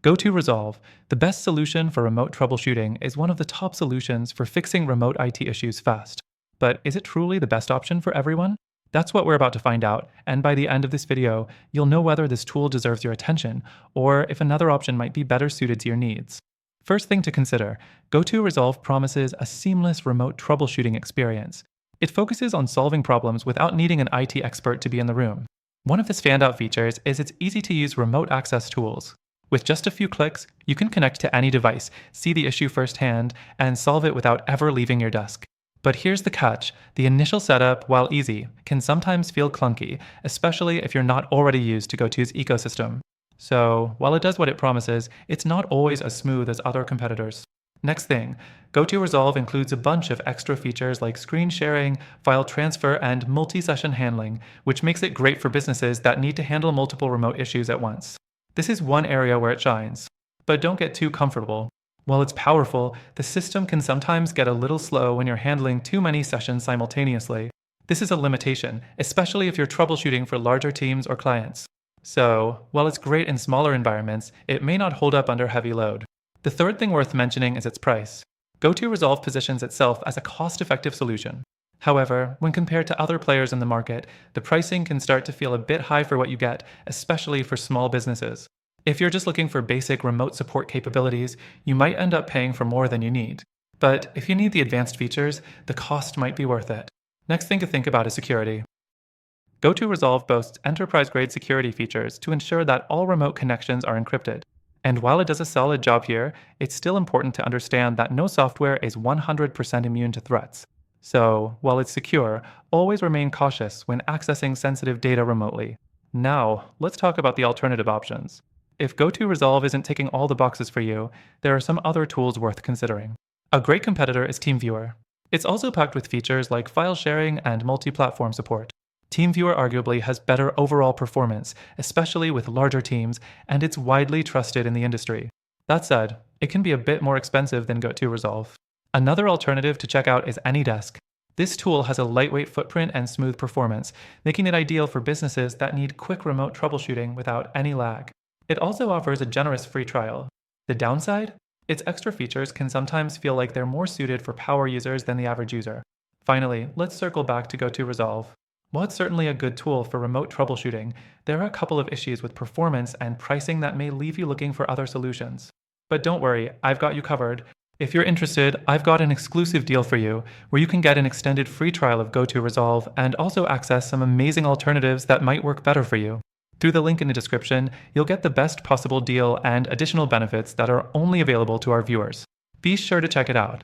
GoTo Resolve, the best solution for remote troubleshooting, is one of the top solutions for fixing remote IT issues fast. But is it truly the best option for everyone? That's what we're about to find out, and by the end of this video, you'll know whether this tool deserves your attention, or if another option might be better suited to your needs. First thing to consider, GoTo Resolve promises a seamless remote troubleshooting experience. It focuses on solving problems without needing an IT expert to be in the room. One of the standout features is its easy-to-use remote access tools. With just a few clicks, you can connect to any device, see the issue firsthand, and solve it without ever leaving your desk. But here's the catch. The initial setup, while easy, can sometimes feel clunky, especially if you're not already used to GoTo's ecosystem. So, while it does what it promises, it's not always as smooth as other competitors. Next thing, GoTo Resolve includes a bunch of extra features like screen sharing, file transfer, and multi-session handling, which makes it great for businesses that need to handle multiple remote issues at once. This is one area where it shines. But don't get too comfortable. While it's powerful, the system can sometimes get a little slow when you're handling too many sessions simultaneously. This is a limitation, especially if you're troubleshooting for larger teams or clients. So, while it's great in smaller environments, it may not hold up under heavy load. The third thing worth mentioning is its price. GoTo Resolve positions itself as a cost-effective solution. However, when compared to other players in the market, the pricing can start to feel a bit high for what you get, especially for small businesses. If you're just looking for basic remote support capabilities, you might end up paying for more than you need. But if you need the advanced features, the cost might be worth it. Next thing to think about is security. GoTo Resolve boasts enterprise-grade security features to ensure that all remote connections are encrypted. And while it does a solid job here, it's still important to understand that no software is 100% immune to threats. So, while it's secure, always remain cautious when accessing sensitive data remotely. Now, let's talk about the alternative options. If GoTo Resolve isn't ticking all the boxes for you, there are some other tools worth considering. A great competitor is TeamViewer. It's also packed with features like file sharing and multi-platform support. TeamViewer arguably has better overall performance, especially with larger teams, and it's widely trusted in the industry. That said, it can be a bit more expensive than GoTo Resolve. Another alternative to check out is AnyDesk. This tool has a lightweight footprint and smooth performance, making it ideal for businesses that need quick remote troubleshooting without any lag. It also offers a generous free trial. The downside? Its extra features can sometimes feel like they're more suited for power users than the average user. Finally, let's circle back to GoTo Resolve. While it's certainly a good tool for remote troubleshooting, there are a couple of issues with performance and pricing that may leave you looking for other solutions. But don't worry, I've got you covered. If you're interested, I've got an exclusive deal for you, where you can get an extended free trial of GoTo Resolve and also access some amazing alternatives that might work better for you. Through the link in the description, you'll get the best possible deal and additional benefits that are only available to our viewers. Be sure to check it out.